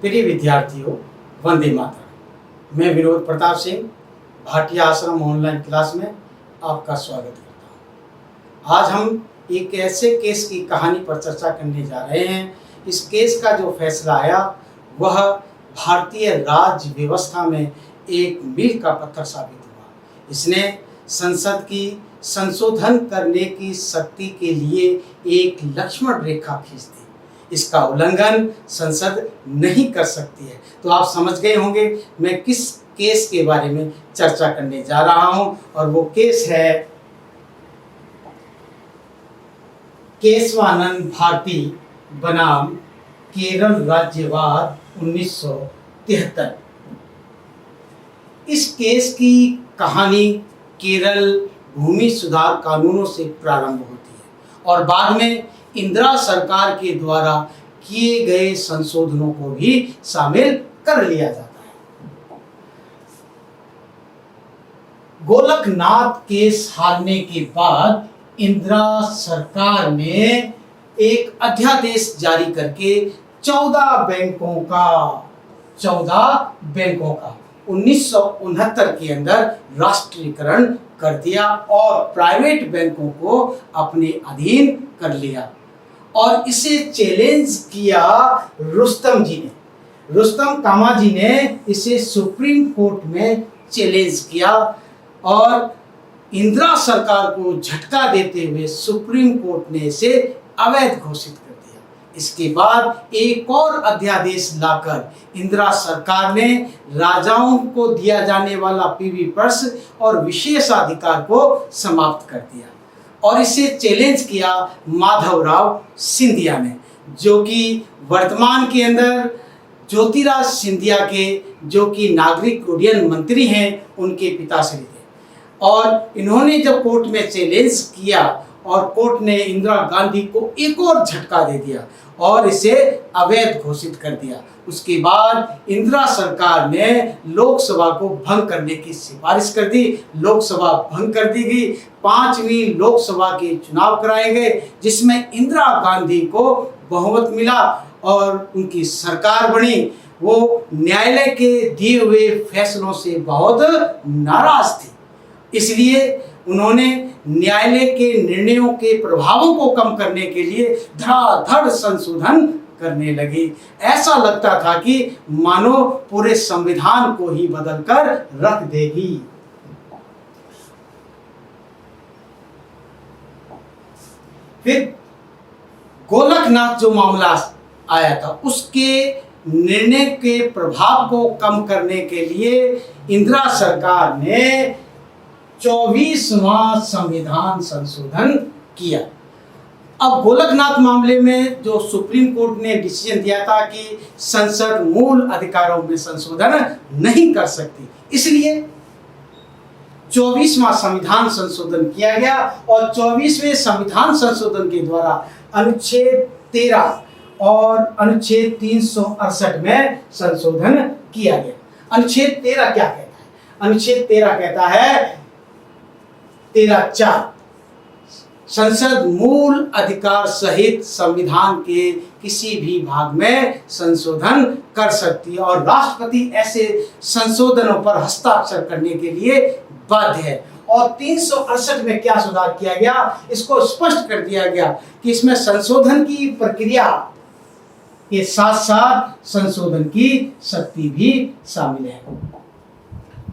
प्रिय विद्यार्थियों, वंदे मातरम। मैं विनोद प्रताप सिंह भाटिया आश्रम ऑनलाइन क्लास में आपका स्वागत करता हूँ। आज हम एक ऐसे केस की कहानी पर चर्चा करने जा रहे हैं। इस केस का जो फैसला आया वह भारतीय राज्य व्यवस्था में एक मील का पत्थर साबित हुआ। इसने संसद की संशोधन करने की शक्ति के लिए एक लक्ष्मण रेखा खींच दी। इसका उल्लंघन संसद नहीं कर सकती है। तो आप समझ गए होंगे मैं किस केस के बारे में चर्चा करने जा रहा हूं, और वो केस है केशवानंद भारती बनाम केरल राज्यवाद 1973। इस केस की कहानी केरल भूमि सुधार कानूनों से प्रारंभ होती है और बाद में इंदिरा सरकार के द्वारा किए गए संशोधनों को भी शामिल कर लिया जाता है। गोलकनाथ केस हारने के बाद इंदिरा सरकार ने एक अध्यादेश जारी करके 14 बैंकों का 1969 के अंदर राष्ट्रीयकरण कर दिया और प्राइवेट बैंकों को अपने अधीन कर लिया। और इसे चैलेंज किया रुस्तम कामाजी ने इसे सुप्रीम कोर्ट में चैलेंज किया और इंदिरा सरकार को झटका देते हुए सुप्रीम कोर्ट ने इसे अवैध घोषित कर दिया। इसके बाद एक और अध्यादेश लाकर इंदिरा सरकार ने राजाओं को दिया जाने वाला पीवी पर्स और विशेषाधिकार को समाप्त कर दिया और इसे चैलेंज किया माधवराव सिंधिया ने, जो कि वर्तमान के अंदर ज्योतिराज सिंधिया के, जो कि नागरिक उड्डयन मंत्री हैं, उनके पिताश्री थे। और इन्होंने जब कोर्ट में चैलेंज किया और कोर्ट ने इंदिरा गांधी को एक और झटका दे दिया और इसे अवैध घोषित कर दिया। उसके बाद इंदिरा सरकार ने लोकसभा को भंग करने की सिफारिश कर दी। लोकसभा भंग कर दी गई। 5वीं लोकसभा के चुनाव कराए गए जिसमें इंदिरा गांधी को बहुमत मिला और उनकी सरकार बनी। वो न्यायालय के दिए हुए फैसलों से बहुत नाराज थी, इसलिए उन्होंने न्यायालय के निर्णयों के प्रभावों को कम करने के लिए धड़ाधड़ संशोधन करने लगी। ऐसा लगता था कि मानो पूरे संविधान को ही बदलकर रख देगी। फिर गोलकनाथ जो मामला आया था, उसके निर्णय के प्रभाव को कम करने के लिए इंदिरा सरकार ने 24वां संविधान संशोधन किया। अब गोलकनाथ मामले में जो सुप्रीम कोर्ट ने डिसीजन दिया था कि संसद मूल अधिकारों में संशोधन नहीं कर सकती, इसलिए 24वां संविधान संशोधन किया गया और 24वें संविधान संशोधन के द्वारा अनुच्छेद 13 और अनुच्छेद 368 में संशोधन किया गया। अनुच्छेद 13 क्या कहता है? अनुच्छेद 13 कहता है 13(4) संसद मूल अधिकार सहित संविधान के किसी भी भाग में संशोधन कर सकती है और राष्ट्रपति ऐसे संशोधनों पर हस्ताक्षर करने के लिए बाध्य है। और 368 में क्या सुधार किया गया, इसको स्पष्ट कर दिया गया कि इसमें संशोधन की प्रक्रिया के साथ साथ संशोधन की शक्ति भी शामिल है।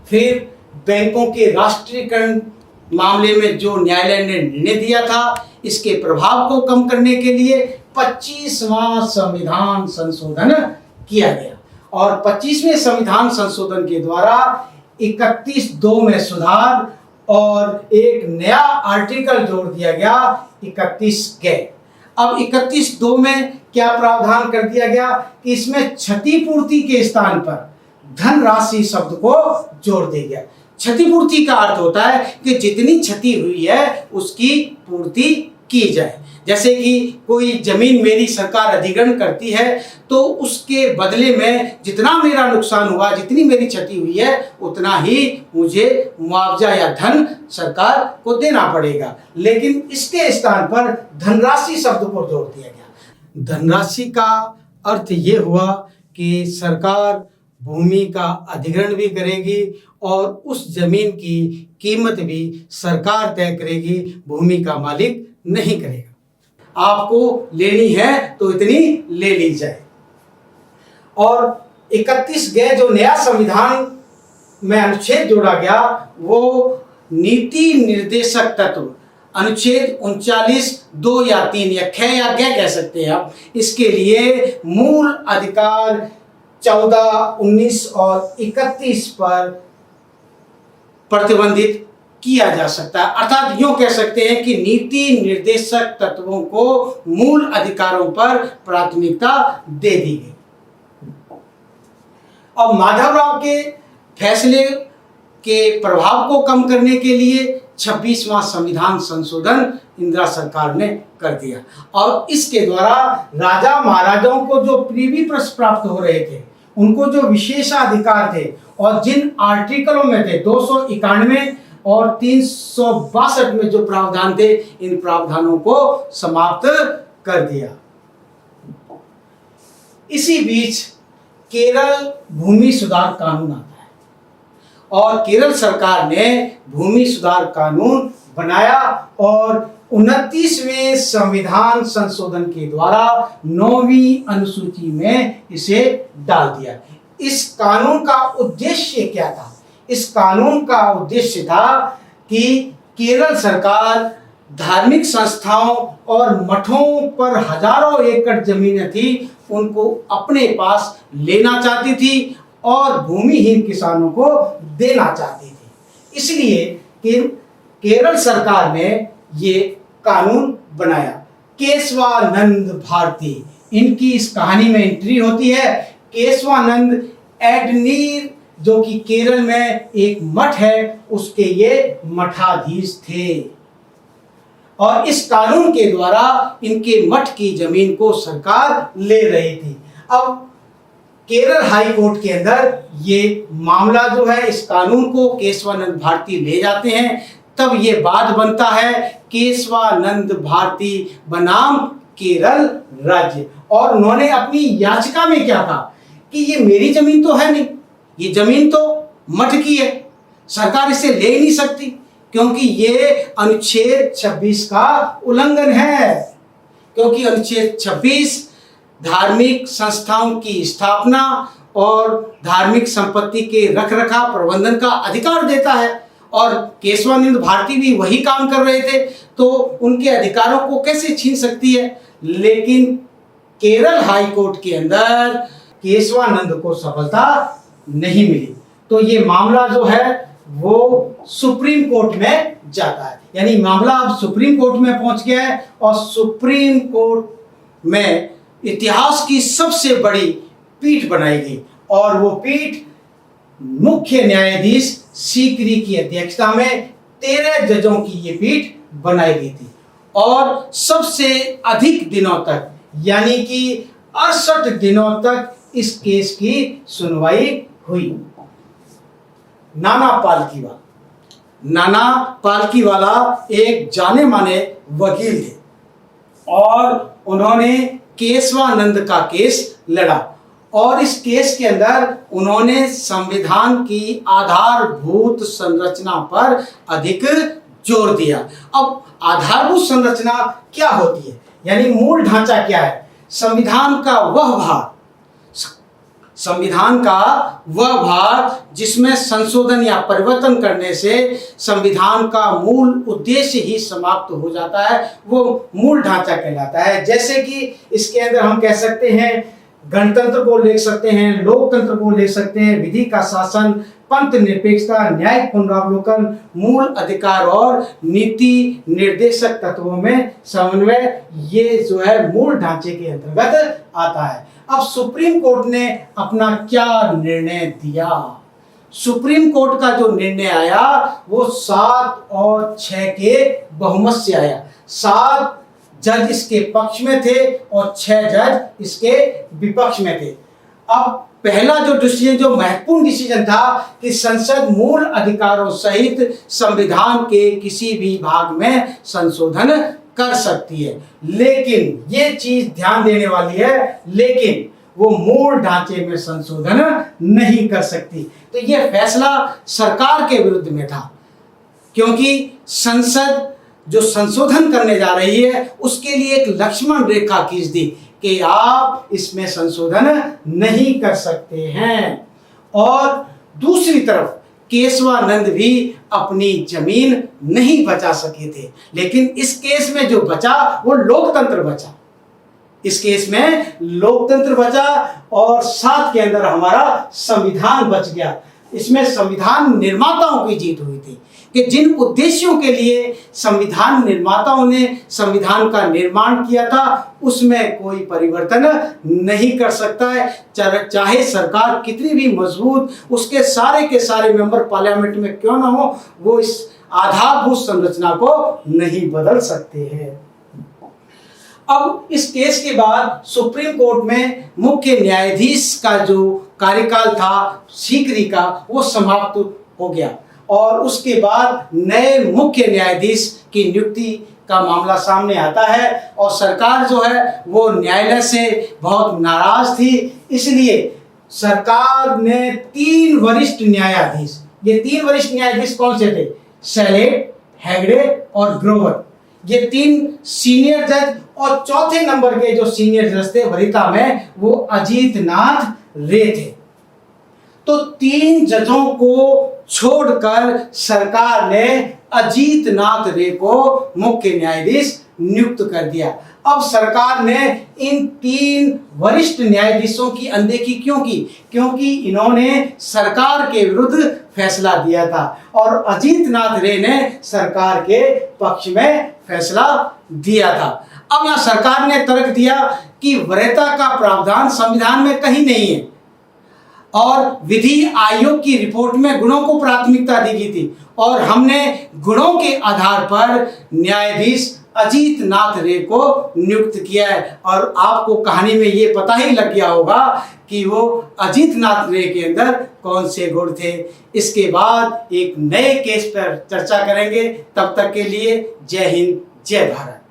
फिर बैंकों के राष्ट्रीयकरण मामले में जो न्यायालय ने निर्णय दिया था, इसके प्रभाव को कम करने के लिए 25वां संविधान संशोधन किया गया और 25वें संविधान संशोधन के द्वारा 31(2) में सुधार और एक नया आर्टिकल जोड़ दिया गया 31(ग). अब 31(2) में क्या प्रावधान कर दिया गया कि इसमें क्षतिपूर्ति के स्थान पर धनराशि शब्द को जोड़ दिया गया। क्षतिपूर्ति का अर्थ होता है कि जितनी क्षति हुई है उसकी पूर्ति की जाए। जैसे कि कोई जमीन मेरी सरकार अधिग्रहण करती है तो उसके बदले में जितना मेरा नुकसान हुआ, जितनी मेरी क्षति हुई है, उतना ही मुझे मुआवजा या धन सरकार को देना पड़ेगा। लेकिन इसके स्थान पर धनराशि शब्द को जोड़ दिया गया। धनराशि का अर्थ ये हुआ कि सरकार भूमि का अधिग्रहण भी करेगी और उस जमीन की कीमत भी सरकार तय करेगी, भूमि का मालिक नहीं करेगा। आपको लेनी है तो इतनी ले ली जाए। और 31 गए जो नया संविधान में अनुच्छेद जोड़ा गया वो नीति निर्देशक तत्व अनुच्छेद 39 2 या 3 या ख या ग कह सकते हैं आप। इसके लिए मूल अधिकार 14, 19 और 31 पर प्रतिबंधित किया जा सकता है। अर्थात यूं कह सकते हैं कि नीति निर्देशक तत्वों को मूल अधिकारों पर प्राथमिकता दे दी गई। अब माधवराव के फैसले के प्रभाव को कम करने के लिए 26वां संविधान संशोधन इंदिरा सरकार ने कर दिया और इसके द्वारा राजा महाराजाओं को जो प्रीवी प्रश्न प्राप्त हो रहे थे, उनको जो विशेषाधिकार थे और जिन आर्टिकलों में थे 291 और 362 में जो प्रावधान थे, इन प्रावधानों को समाप्त कर दिया। इसी बीच केरल भूमि सुधार कानून आता है और केरल सरकार ने भूमि सुधार कानून बनाया और 29वें संविधान संशोधन के द्वारा 9वीं अनुसूची में इसे डाल दिया। इस कानून का उद्देश्य क्या था? इस कानून का उद्देश्य था कि केरल सरकार धार्मिक संस्थाओं और मठों पर हजारों एकड़ जमीनें थी, उनको अपने पास लेना चाहती थी और भूमिहीन किसानों को देना चाहती थी। इसलिए केरल सरकार ने ये कानून बनाया। केशवानंद भारती, इनकी इस कहानी में एंट्री होती है। केशवानंद एडनीर जो कि केरल में एक मठ है, उसके ये मठाधीश थे और इस कानून के द्वारा इनके मठ की जमीन को सरकार ले रही थी। अब केरल हाई कोर्ट के अंदर ये मामला जो है, इस कानून को केशवानंद भारती ले जाते हैं। तब ये बात बनता है केशवानंद भारती बनाम केरल राज्य। और उन्होंने अपनी याचिका में क्या कहा कि ये मेरी जमीन तो है नहीं, ये जमीन तो मठ की है, सरकार इसे ले ही नहीं सकती क्योंकि ये अनुच्छेद 26 का उल्लंघन है। क्योंकि अनुच्छेद 26 धार्मिक संस्थाओं की स्थापना और धार्मिक संपत्ति के रखरखाव प्रबंधन का अधिकार देता है और केशवानंद भारती भी वही काम कर रहे थे, तो उनके अधिकारों को कैसे छीन सकती है। लेकिन केरल हाई कोर्ट के अंदर केशवानंद को सफलता नहीं मिली, तो ये मामला जो है वो सुप्रीम कोर्ट में जाता है। यानी मामला अब सुप्रीम कोर्ट में पहुंच गया है और सुप्रीम कोर्ट में इतिहास की सबसे बड़ी पीठ बनाई गई और वो पीठ मुख्य न्यायाधीश सीकरी की अध्यक्षता में 13 जजों की ये पीठ बनाई गई थी और सबसे अधिक दिनों तक यानी कि 68 दिनों तक इस केस की सुनवाई हुई। नाना पालकीवाला एक जाने माने वकील थे और उन्होंने केशवानंद का केस लड़ा और इस केस के अंदर उन्होंने संविधान की आधारभूत संरचना पर अधिक जोर दिया। अब आधारभूत संरचना क्या होती है, यानी मूल ढांचा क्या है? संविधान का वह भाग जिसमें संशोधन या परिवर्तन करने से संविधान का मूल उद्देश्य ही समाप्त हो जाता है, वो मूल ढांचा कहलाता है। जैसे कि इसके अंदर हम कह सकते हैं गणतंत्र को ले सकते हैं, लोकतंत्र को ले सकते हैं, विधि का शासन, पंथ निरपेक्षता, न्यायिक पुनरावलोकन, मूल अधिकार और नीति निर्देशक तत्वों में समन्वय, ये जो है मूल ढांचे के अंतर्गत आता है। अब सुप्रीम कोर्ट ने अपना क्या निर्णय दिया? सुप्रीम कोर्ट का जो निर्णय आया वो 7 और 6 के बहुमत से आया। 7 जज इसके पक्ष में थे और 6 जज इसके विपक्ष में थे। अब पहला जो डिसीजन, जो महत्वपूर्ण डिसीजन था कि संसद मूल अधिकारों सहित संविधान के किसी भी भाग में संशोधन कर सकती है। लेकिन ये चीज ध्यान देने वाली है, लेकिन वो मूल ढांचे में संशोधन नहीं कर सकती। तो यह फैसला सरकार के विरुद्ध में था, क्योंकि संसद जो संशोधन करने जा रही है उसके लिए एक लक्ष्मण रेखा खींच दी कि आप इसमें संशोधन नहीं कर सकते हैं। और दूसरी तरफ केशवानंद भी अपनी जमीन नहीं बचा सके थे, लेकिन इस केस में जो बचा वो लोकतंत्र बचा। इस केस में लोकतंत्र बचा और साथ के अंदर हमारा संविधान बच गया। इसमें संविधान निर्माताओं की जीत हुई थी कि जिन उद्देश्यों के लिए संविधान निर्माताओं ने संविधान का निर्माण किया था उसमें कोई परिवर्तन नहीं कर सकता है। चाहे सरकार कितनी भी मजबूत, उसके सारे के सारे मेंबर पार्लियामेंट में क्यों ना हो, वो इस आधारभूत संरचना को नहीं बदल सकते हैं। अब इस केस के बाद सुप्रीम कोर्ट में मुख्य न्यायाधीश का जो कार्यकाल था सीकरी का वो समाप्त हो गया और उसके बाद नए मुख्य न्यायाधीश की नियुक्ति का मामला सामने आता है और सरकार जो है वो न्यायालय से बहुत नाराज थी। इसलिए सरकार ने 3 वरिष्ठ न्यायाधीश, ये 3 वरिष्ठ न्यायाधीश कौन से थे? शैलेट, हेगड़े और ग्रोवर, ये 3 सीनियर जज, और चौथे नंबर के जो सीनियर जज थे वरिता में वो अजीत नाथ रे थे। तो 3 जजों को छोड़कर सरकार ने अजीत नाथ रे को मुख्य न्यायाधीश नियुक्त कर दिया। अब सरकार ने इन 3 वरिष्ठ न्यायाधीशों की अनदेखी क्यों की? क्योंकि इन्होंने सरकार के विरुद्ध फैसला दिया था और अजीत नाथ रे ने सरकार के पक्ष में फैसला दिया था। अब यहां सरकार ने तर्क दिया कि वरीयता का प्रावधान संविधान में कहीं नहीं है और विधि आयोग की रिपोर्ट में गुणों को प्राथमिकता दी गई थी और हमने गुणों के आधार पर न्यायाधीश अजीत नाथ रे को नियुक्त किया है। और आपको कहानी में ये पता ही लग गया होगा कि वो अजीत नाथ रे के अंदर कौन से गुण थे। इसके बाद एक नए केस पर चर्चा करेंगे। तब तक के लिए जय हिंद, जय भारत।